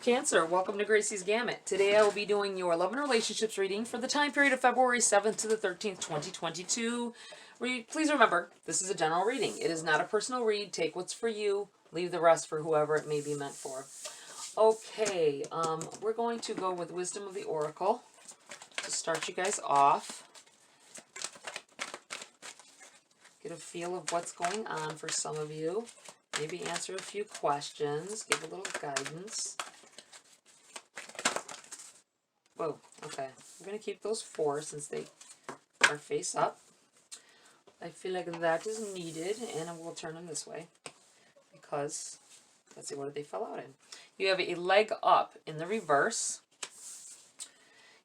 Cancer, welcome to Gracie's Gamut. Today I will be doing your love and relationships reading for the time period of February 7th to the 13th, 2022. Please remember, this is a general reading. It is not a personal read. Take what's for you, leave the rest for whoever it may be meant for. Okay, we're going to go with Wisdom of the Oracle to start you guys off. Get a feel of what's going on for some of you. Maybe answer a few questions, give a little guidance. Whoa, okay. We're going to keep those four since they are face up. I feel like that is needed, and I will turn them this way because, let's see, what did they fall out in? You have a leg up in the reverse.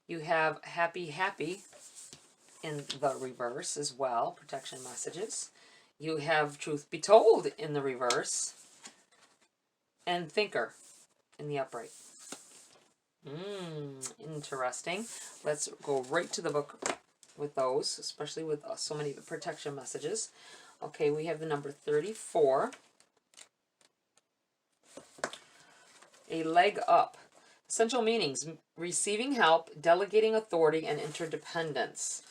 You have happy, happy in the reverse as well, protection messages. You have truth be told in the reverse, and thinker in the upright. Interesting. Let's go right to the book with those, especially with so many protection messages. Okay, we have the number 34. A leg up. Essential meanings: receiving help, delegating authority, and interdependence.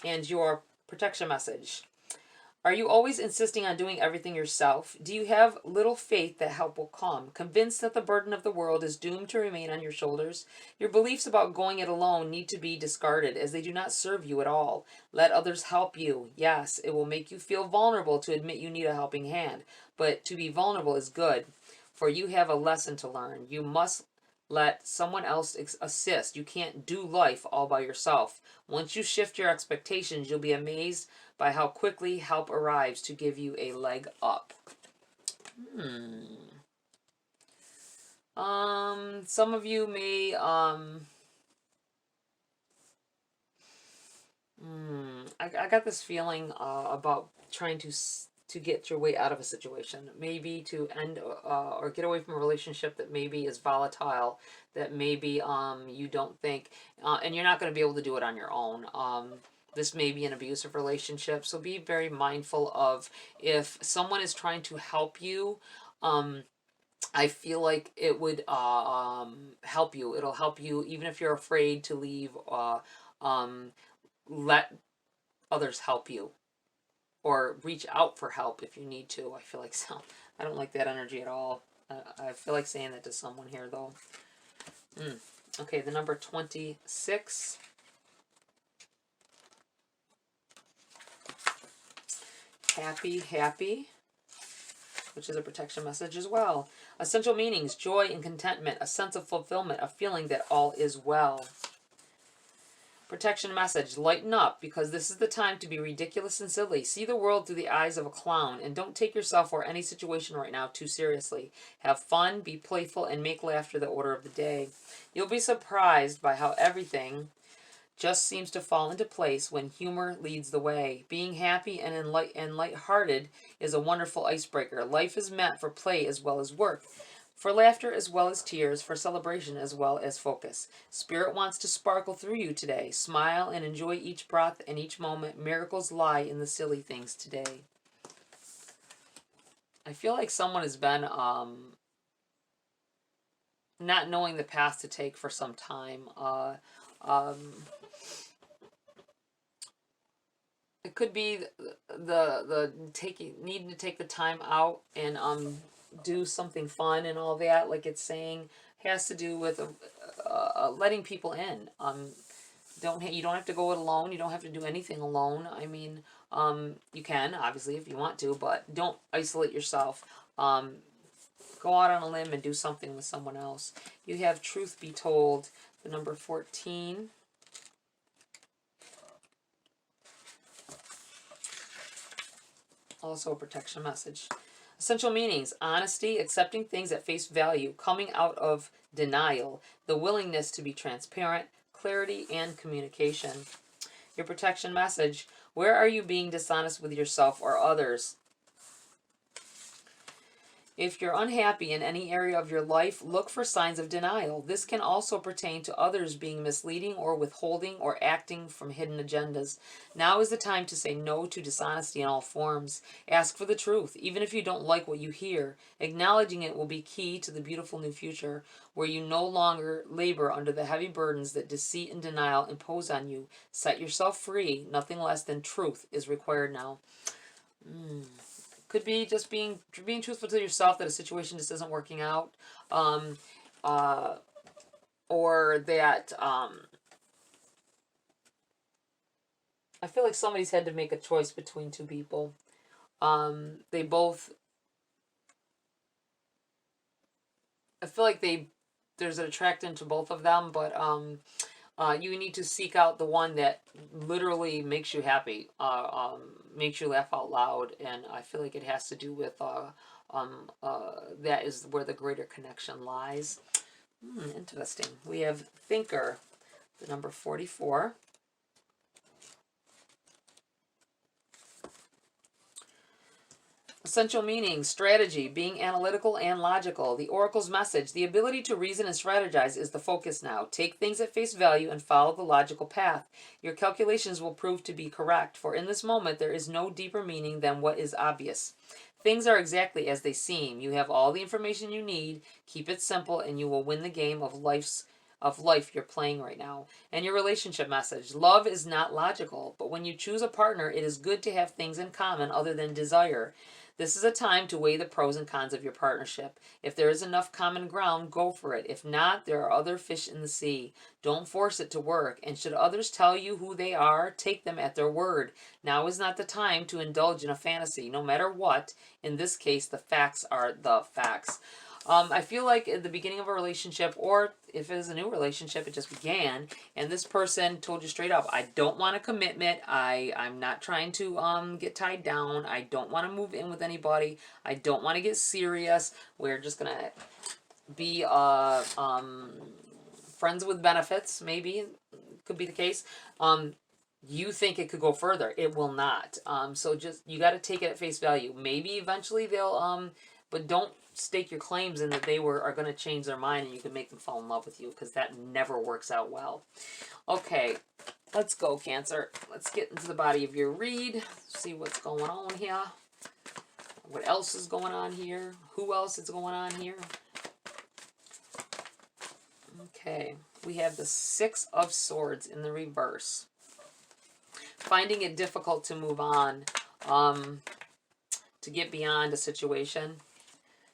And your protection message: are you always insisting on doing everything yourself? Do you have little faith that help will come? Convinced that the burden of the world is doomed to remain on your shoulders? Your beliefs about going it alone need to be discarded, as they do not serve you at all. Let others help you. Yes, it will make you feel vulnerable to admit you need a helping hand, but to be vulnerable is good, for you have a lesson to learn. You must let someone else assist. You can't do life all by yourself. Once you shift your expectations, you'll be amazed by how quickly help arrives to give you a leg up. Some of you may, I got this feeling about trying to get your way out of a situation, maybe to end or get away from a relationship that maybe is volatile, that maybe you don't think, and you're not going to be able to do it on your own. This may be an abusive relationship, so be very mindful of if someone is trying to help you. I feel like it would help you. It'll help you even if you're afraid to leave. Let others help you, or reach out for help if you need to. I feel like I don't like that energy at all. I feel like saying that to someone here, though. Okay, the number 26. Happy, happy, which is a protection message as well. Essential meanings: joy and contentment, a sense of fulfillment, a feeling that all is well. Protection message: lighten up, because this is the time to be ridiculous and silly. See the world through the eyes of a clown, and don't take yourself or any situation right now too seriously. Have fun, be playful, and make laughter the order of the day. You'll be surprised by how everything just seems to fall into place when humor leads the way. Being happy and lighthearted is a wonderful icebreaker. Life is meant for play as well as work, for laughter as well as tears, for celebration as well as focus. Spirit wants to sparkle through you today. Smile and enjoy each breath and each moment. Miracles lie in the silly things today. I feel like someone has been not knowing the path to take for some time. It could be the needing to take the time out and do something fun and all that, like it's saying, has to do with letting people in. You don't have to go it alone. You don't have to do anything alone. I mean, you can obviously if you want to, but don't isolate yourself. Go out on a limb and do something with someone else. You have truth be told, the number 14. Also a protection message. Essential meanings: honesty, accepting things at face value, coming out of denial, the willingness to be transparent, clarity, and communication. Your protection message: where are you being dishonest with yourself or others? If you're unhappy in any area of your life, look for signs of denial. This can also pertain to others being misleading or withholding or acting from hidden agendas. Now is the time to say no to dishonesty in all forms. Ask for the truth, even if you don't like what you hear. Acknowledging it will be key to the beautiful new future, where you no longer labor under the heavy burdens that deceit and denial impose on you. Set yourself free. Nothing less than truth is required now. Could be just being truthful to yourself that a situation just isn't working out, or that I feel like somebody's had to make a choice between two people. They both. I feel like there's an attraction to both of them, but you need to seek out the one that literally makes you happy, makes you laugh out loud, and I feel like it has to do with that is where the greater connection lies. Interesting. We have Thinker, the number 44. Essential meaning, strategy, being analytical and logical. The Oracle's message, the ability to reason and strategize is the focus now. Take things at face value and follow the logical path. Your calculations will prove to be correct, for in this moment there is no deeper meaning than what is obvious. Things are exactly as they seem. You have all the information you need. Keep it simple and you will win the game of life you're playing right now. And your relationship message, love is not logical, but when you choose a partner, it is good to have things in common other than desire. This is a time to weigh the pros and cons of your partnership. If there is enough common ground, go for it. If not, there are other fish in the sea. Don't force it to work. And should others tell you who they are, take them at their word. Now is not the time to indulge in a fantasy, no matter what. In this case, the facts are the facts. I feel like at the beginning of a relationship, or if it is a new relationship, it just began, and this person told you straight up, I don't want a commitment. I'm not trying to get tied down. I don't want to move in with anybody. I don't want to get serious. We're just gonna be friends with benefits. Maybe could be the case. You think it could go further. It will not. So just you got to take it at face value. Maybe eventually they'll but don't stake your claims in that they are going to change their mind and you can make them fall in love with you, because that never works out well. Okay, let's go, Cancer. Let's get into the body of your read. See what's going on here. What else is going on here? Who else is going on here? Okay, we have the 6 of Swords in the reverse. Finding it difficult to move on, to get beyond a situation.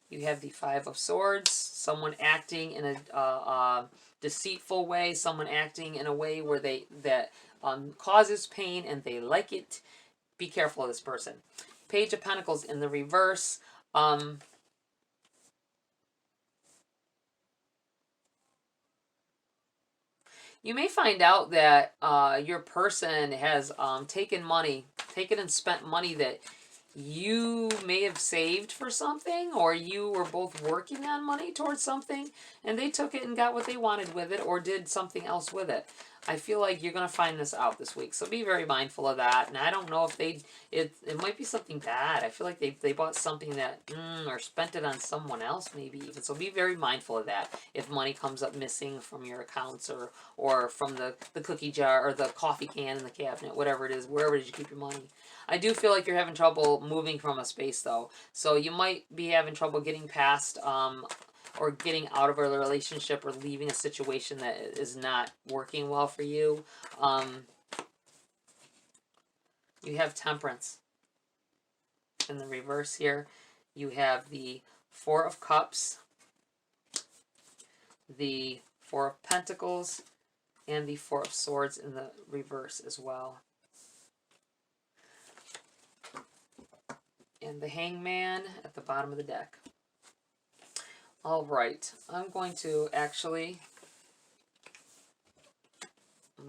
You have the 5 of Swords, someone acting in a deceitful way, someone acting in a way where that causes pain and they like it. Be careful of this person. Page of Pentacles in the reverse. You may find out that your person has taken and spent money that you may have saved for something, or you were both working on money towards something, and they took it and got what they wanted with it, or did something else with it. I feel like you're going to find this out this week, so be very mindful of that. And I don't know if it might be something bad. I feel like they bought something that, or spent it on someone else maybe even, so be very mindful of that. If money comes up missing from your accounts, or from the cookie jar, or the coffee can in the cabinet, whatever it is, wherever it is you keep your money. I do feel like you're having trouble moving from a space, though. So you might be having trouble getting past or getting out of a relationship or leaving a situation that is not working well for you. You have Temperance in the reverse here. You have the 4 of Cups, the 4 of Pentacles, and the 4 of Swords in the reverse as well. And the Hangman at the bottom of the deck. All right, I'm going to actually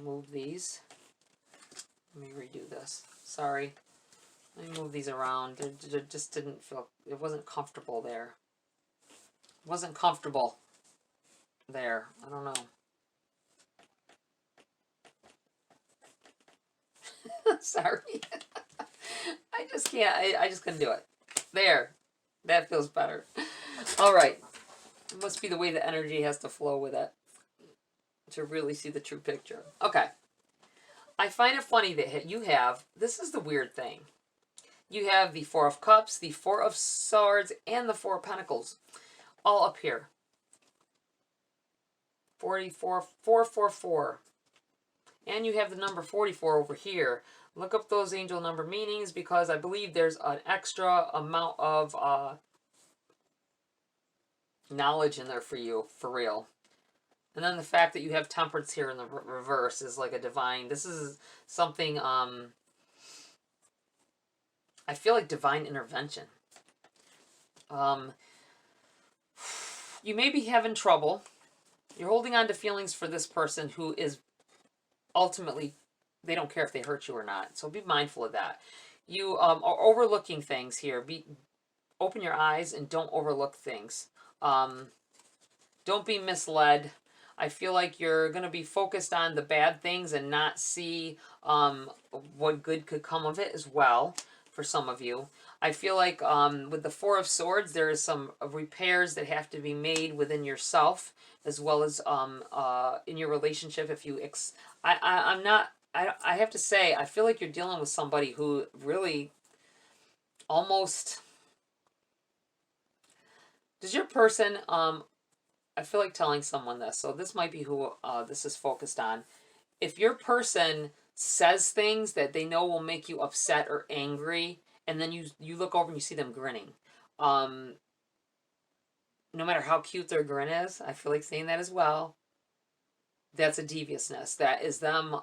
move these. Let me redo this. Sorry. Let me move these around. It just didn't feel, it wasn't comfortable there. It wasn't comfortable there. I don't know. Sorry. I just can't. I just couldn't do it. There. That feels better. All right. It must be the way the energy has to flow with it to really see the true picture. Okay. I find it funny that you have, this is the weird thing. You have the Four of Cups, the Four of Swords, and the Four of Pentacles all up here. 44, 444. And you have the number 44 over here. Look up those angel number meanings because I believe there's an extra amount of knowledge in there for you, for real. And then the fact that you have Temperance here in the reverse is like a divine, this is something, I feel like divine intervention. You may be having trouble. You're holding on to feelings for this person who is ultimately, they don't care if they hurt you or not. So be mindful of that. You are overlooking things here. Open your eyes and don't overlook things. Don't be misled. I feel like you're going to be focused on the bad things and not see what good could come of it as well for some of you. I feel like with the Four of Swords, there is some repairs that have to be made within yourself as well as in your relationship. If you, I have to say, I feel like you're dealing with somebody who really almost, does your person, I feel like telling someone this, so this might be who this is focused on. If your person says things that they know will make you upset or angry, and then you look over and you see them grinning, no matter how cute their grin is, I feel like saying that as well, that's a deviousness. That is them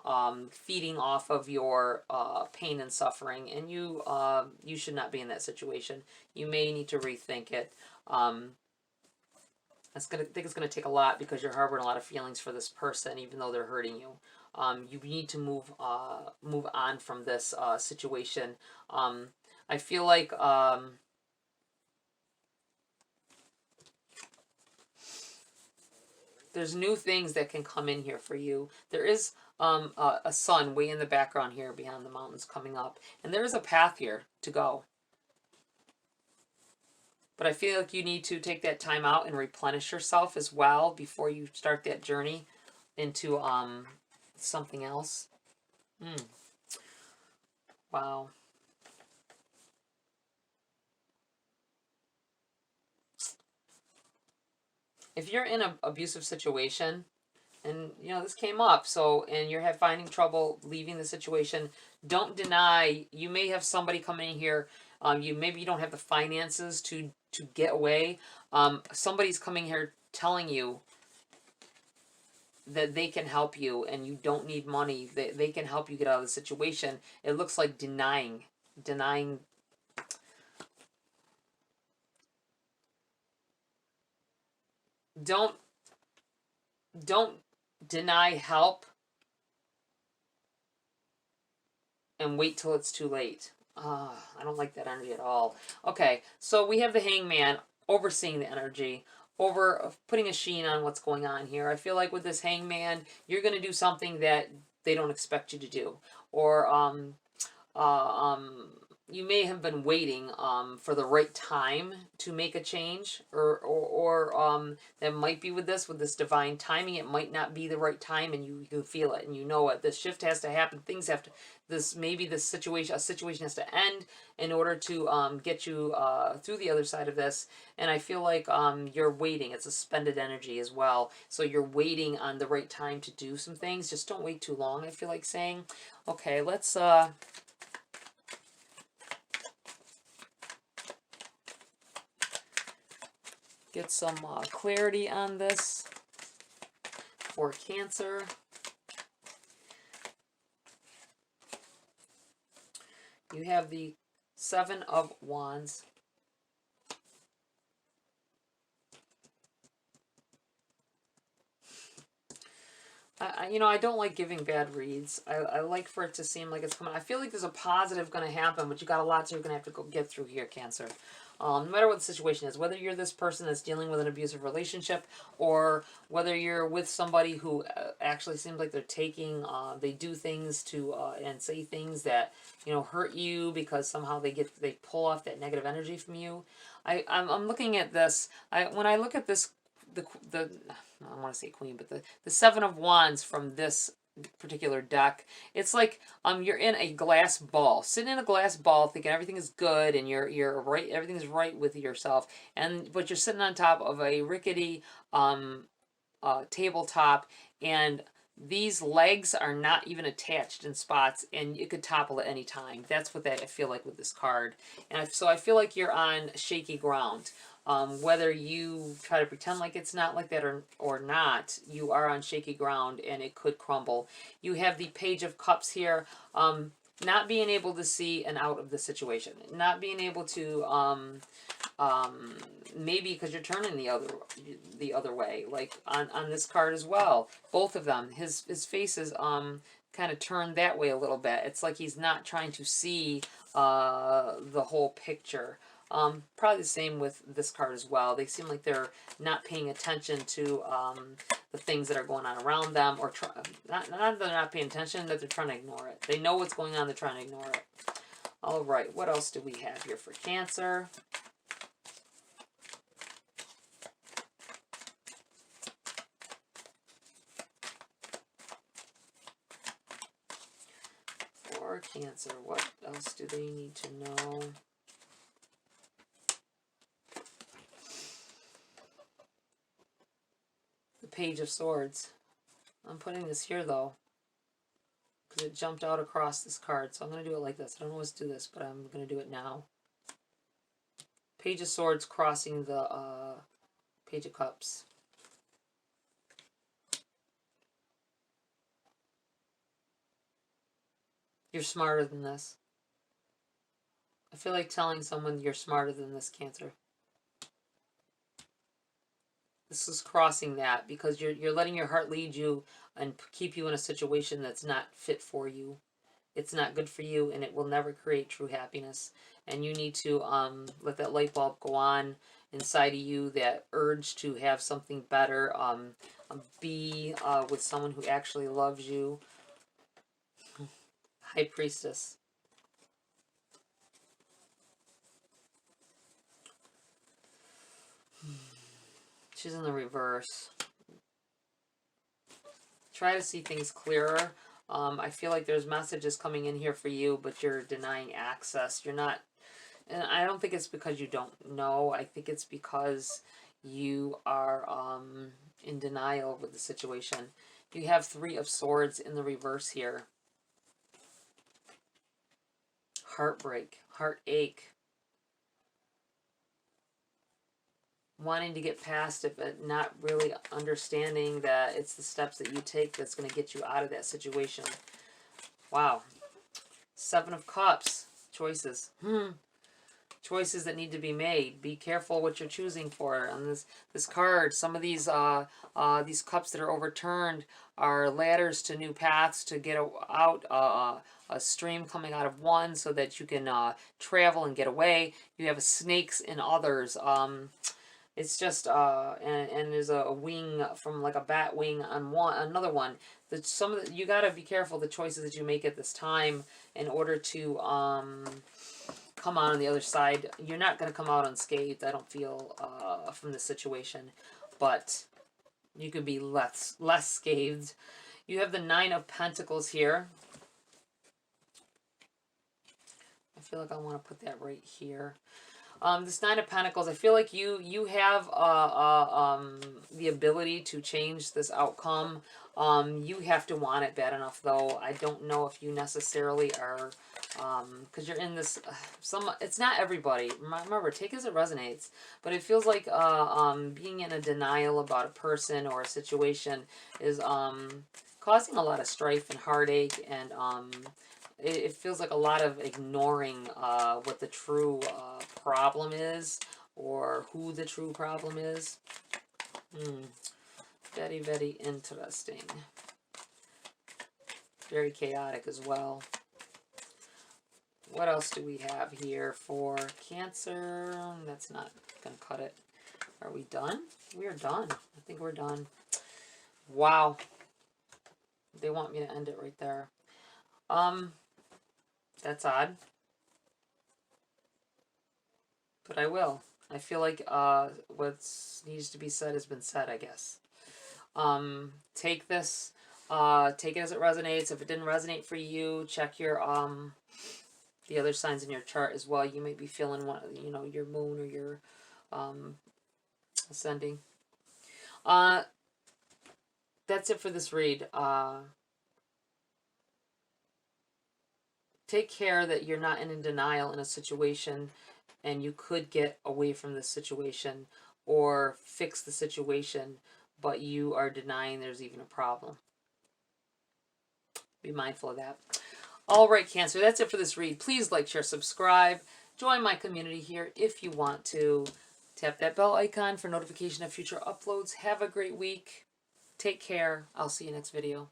feeding off of your pain and suffering, and you should not be in that situation. You may need to rethink it. I think it's gonna take a lot because you're harboring a lot of feelings for this person, even though they're hurting you. You need to move on from this situation. I feel like there's new things that can come in here for you. There is a sun way in the background here behind the mountains coming up, and there is a path here to go. But I feel like you need to take that time out and replenish yourself as well before you start that journey into something else. Wow. If you're in an abusive situation, and you know this came up, so and you're finding trouble leaving the situation, don't deny. You may have somebody coming in here. Maybe you don't have the finances to get away. Somebody's coming here telling you that they can help you and you don't need money. They can help you get out of the situation. It looks like denying. Don't deny help and wait till it's too late. I don't like that energy at all. Okay, so we have the Hangman overseeing the energy, putting a sheen on what's going on here. I feel like with this Hangman, you're going to do something that they don't expect you to do. Or you may have been waiting for the right time to make a change, or that might be with this divine timing. It might not be the right time, and you can feel it and you know it. This shift has to happen. Things have to. A situation has to end in order to get you through the other side of this. And I feel like you're waiting. It's a suspended energy as well. So you're waiting on the right time to do some things. Just don't wait too long. I feel like saying, okay, let's. Get some clarity on this for Cancer. You have the Seven of Wands. I don't like giving bad reads. I like for it to seem like it's coming. I feel like there's a positive going to happen, but you got a lot you're going to have to go get through here, Cancer. No matter what the situation is, whether you're this person that's dealing with an abusive relationship, or whether you're with somebody who actually seems like they're taking, they do things to and say things that hurt you because somehow they pull off that negative energy from you. I'm looking at this. When I look at this, the I don't want to say queen, but the Seven of Wands from this particular deck, it's like you're in a glass ball, sitting in a glass ball, thinking everything is good and you're right, everything's right with yourself, but you're sitting on top of a rickety tabletop, and these legs are not even attached in spots, and it could topple at any time. That's what I feel like with this card. And so I feel like you're on shaky ground. Whether you try to pretend like it's not like that or not, you are on shaky ground, and it could crumble. You have the Page of Cups here. Not being able to see an out of the situation. Not being able to... maybe because you're turning the other way, like on this card as well. Both of them, his face is kind of turned that way a little bit. It's like he's not trying to see the whole picture. Probably the same with this card as well. They seem like they're not paying attention to the things that are going on around them, or not that they're not paying attention, that they're trying to ignore it. They know what's going on, they're trying to ignore it. All right, what else do we have here for Cancer? For Cancer, what else do they need to know? The Page of Swords. I'm putting this here though, because it jumped out across this card, so I'm going to do it like this. I don't always do this, but I'm going to do it now. Page of Swords crossing the Page of Cups. You're smarter than this. I feel like telling someone you're smarter than this, Cancer. This is crossing that, because you're letting your heart lead you and keep you in a situation that's not fit for you. It's not good for you, and it will never create true happiness. And you need to let that light bulb go on inside of you, that urge to have something better, be with someone who actually loves you. High Priestess. She's in the reverse. Try to see things clearer. I feel like there's messages coming in here for you, but you're denying access. You're not, and I don't think it's because you don't know. I think it's because you are in denial with the situation. You have Three of Swords in the reverse here. Heartbreak, heartache. Wanting to get past it, but not really understanding that it's the steps that you take that's going to get you out of that situation. Wow. Seven of Cups. Choices. Choices that need to be made. Be careful what you're choosing for. On this card, some of these cups that are overturned are ladders to new paths to get out, a stream coming out of one so that you can travel and get away. You have snakes in others. It's just, and there's a wing from like a bat wing on another one. You gotta be careful the choices that you make at this time in order to come out on the other side. You're not gonna come out unscathed, I don't feel, from this situation, but you could be less scathed. You have the Nine of Pentacles here. I feel like I want to put that right here. This Nine of Pentacles, I feel like you have the ability to change this outcome. You have to want it bad enough, though. I don't know if you necessarily are, because you're in this, it's not everybody. Remember, take as it resonates. But it feels like being in a denial about a person or a situation is causing a lot of strife and heartache, and it feels like a lot of ignoring what the true problem is, or who the true problem is. Very, very interesting. Very chaotic as well. What else do we have here for Cancer? That's not going to cut it. Are we done? We are done. I think we're done. Wow. They want me to end it right there. That's odd. But I will. I feel like what needs to be said has been said, I guess. Take this, take it as it resonates. If it didn't resonate for you, check your the other signs in your chart as well. You might be feeling one, you know, your moon or your ascending. That's it for this read. Take care that you're not in denial in a situation, and you could get away from this situation or fix the situation, but you are denying there's even a problem. Be mindful of that. All right, Cancer, that's it for this read. Please like, share, subscribe. Join my community here if you want to. Tap that bell icon for notification of future uploads. Have a great week. Take care. I'll see you next video.